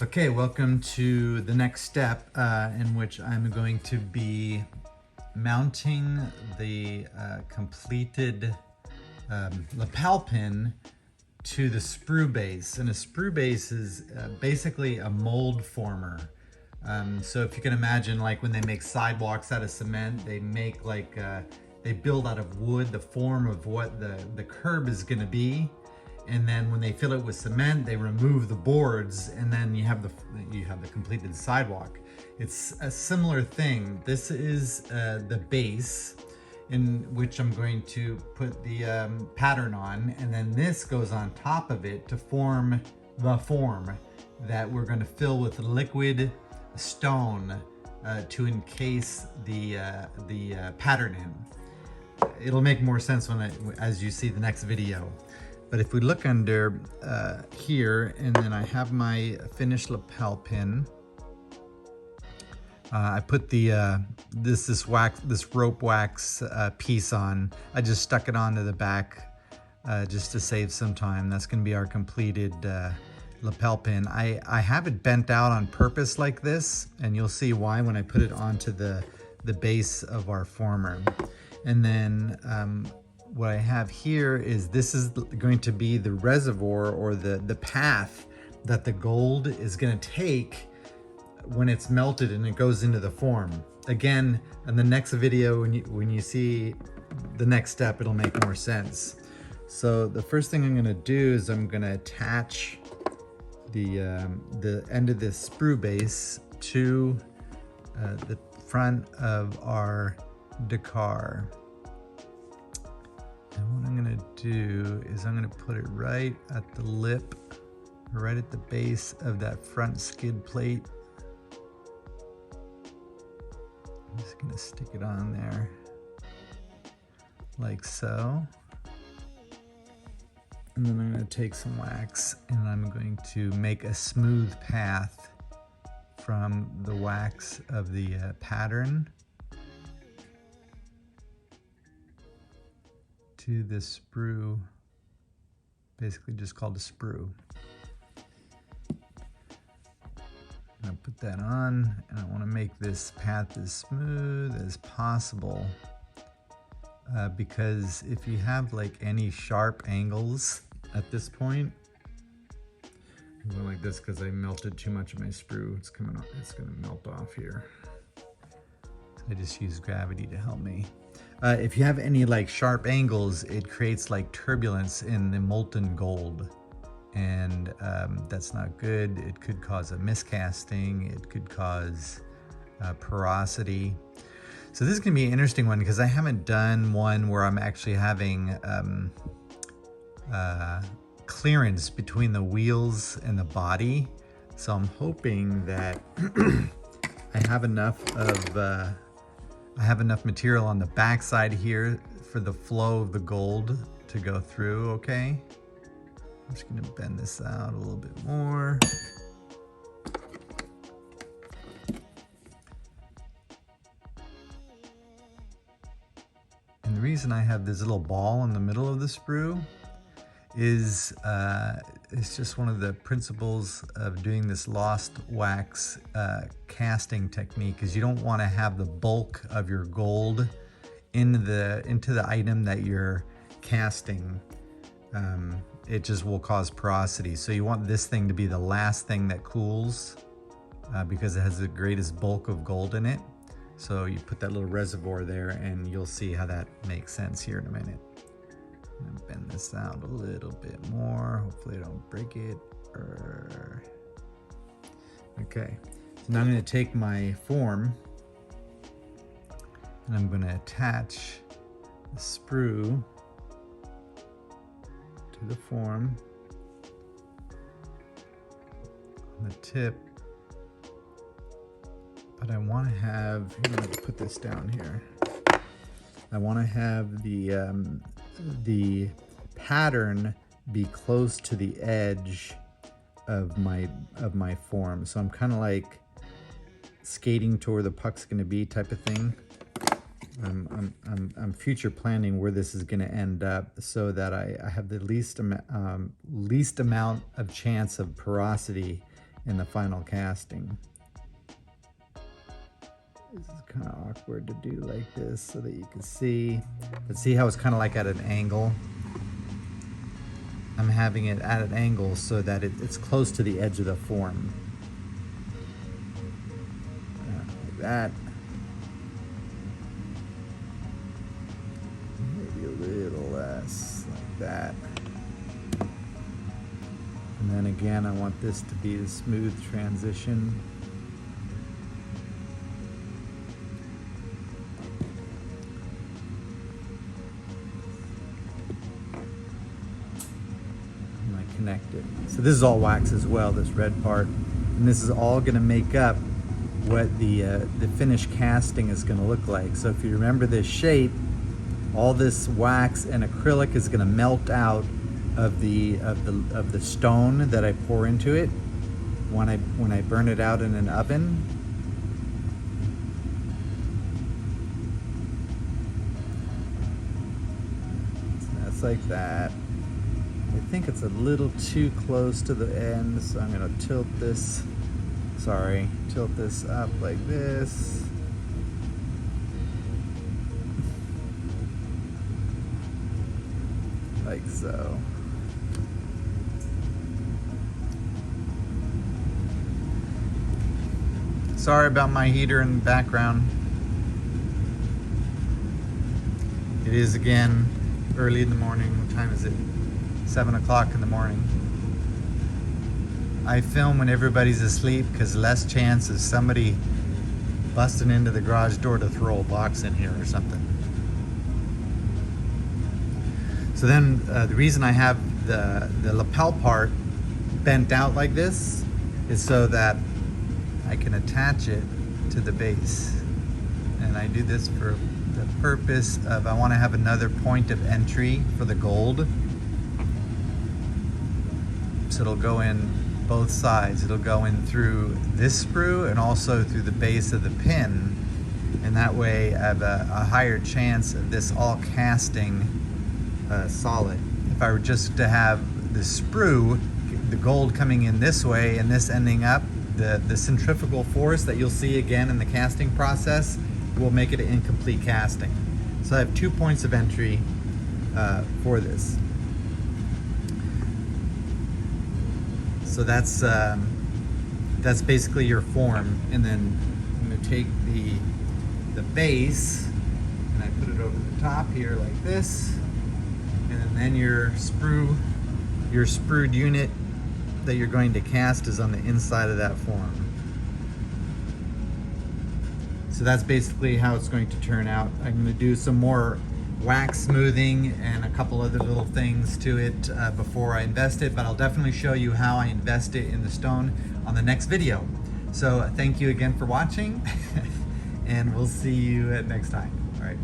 Okay, welcome to the next step in which I'm going to be mounting the completed lapel pin to the sprue base. And a sprue base is basically a mold former. So if you can imagine, like when they make sidewalks out of cement, they make they build out of wood the form of what the curb is going to be. And then when they fill it with cement, they remove the boards, and then you have the completed sidewalk. It's a similar thing. This is the base in which I'm going to put the pattern on, and then this goes on top of it to form the form that we're going to fill with liquid stone to encase the pattern in. It'll make more sense as you see the next video. But if we look under here, and then I have my finished lapel pin. I put the this rope wax piece on. I just stuck it onto the back just to save some time. That's going to be our completed lapel pin. I have it bent out on purpose like this, and you'll see why when I put it onto the base of our former. And then what I have here is this is going to be the reservoir, or the path that the gold is going to take when it's melted and it goes into the form. Again, in the next video, when you see the next step, it'll make more sense. So the first thing I'm going to do is I'm going to attach the end of this sprue base to the front of our Dakar. And what I'm gonna do is I'm gonna put it right at the lip, right at the base of that front skid plate. I'm just gonna stick it on there like so. And then I'm gonna take some wax and I'm going to make a smooth path from the wax of the pattern to this sprue, basically just called a sprue. I'm gonna put that on, and I want to make this path as smooth as possible because if you have like any sharp angles at this point, I'm going like this because I melted too much of my sprue. It's coming off, it's gonna melt off here. So I just use gravity to help me. If you have any like sharp angles, it creates like turbulence in the molten gold, and that's not good. It could cause a miscasting. It could cause porosity. So this is gonna be an interesting one because I haven't done one where I'm actually having clearance between the wheels and the body. So I'm hoping that I have enough material on the back side here for the flow of the gold to go through, okay? I'm just gonna bend this out a little bit more. And the reason I have this little ball in the middle of the sprue is it's just one of the principles of doing this lost wax casting technique, is you don't want to have the bulk of your gold into the item that you're casting. It just will cause porosity. So you want this thing to be the last thing that cools because it has the greatest bulk of gold in it. So you put that little reservoir there, and you'll see how that makes sense here in a minute. I'm gonna bend this out a little bit more. Hopefully I don't break it. Okay, so now I'm gonna take my form and I'm gonna attach the sprue to the form on the tip. But I wanna have, I'm gonna put this down here. I wanna have the pattern be close to the edge of my form. So I'm kind of like skating to where the puck's going to be type of thing. I'm future planning where this is going to end up so that I have the least amount of chance of porosity in the final casting. This is kind of awkward to do like this so that you can see, but see how it's kind of like at an angle? I'm having it at an angle so that it's close to the edge of the form. Like that. Maybe a little less, like that. And then again, I want this to be a smooth transition. Connected. So this is all wax as well, this red part, and this is all going to make up what the finished casting is going to look like. So if you remember this shape, all this wax and acrylic is going to melt out of the stone that I pour into it when I burn it out in an oven. So that's like that. I think it's a little too close to the end, so I'm going to tilt this up like this. Like so. Sorry about my heater in the background. It is again early in the morning. What time is it? 7 o'clock in the morning. I film when everybody's asleep because less chance of somebody busting into the garage door to throw a box in here or something. So then the reason I have the lapel part bent out like this is so that I can attach it to the base. And I do this for the purpose of I want to have another point of entry for the gold. So it'll go in both sides. It'll go in through this sprue and also through the base of the pin. And that way I have a higher chance of this all casting solid. If I were just to have the sprue, the gold coming in this way and this ending up, the centrifugal force that you'll see again in the casting process will make it an incomplete casting. So I have 2 points of entry for this. So that's basically your form, and then I'm going to take the base and I put it over the top here like this, and then your sprued unit that you're going to cast is on the inside of that form. So that's basically how it's going to turn out. I'm going to do some more wax smoothing and a couple other little things to it before I invest it, but I'll definitely show you how I invest it in the stone on the next video. So thank you again for watching and we'll see you next time. All right.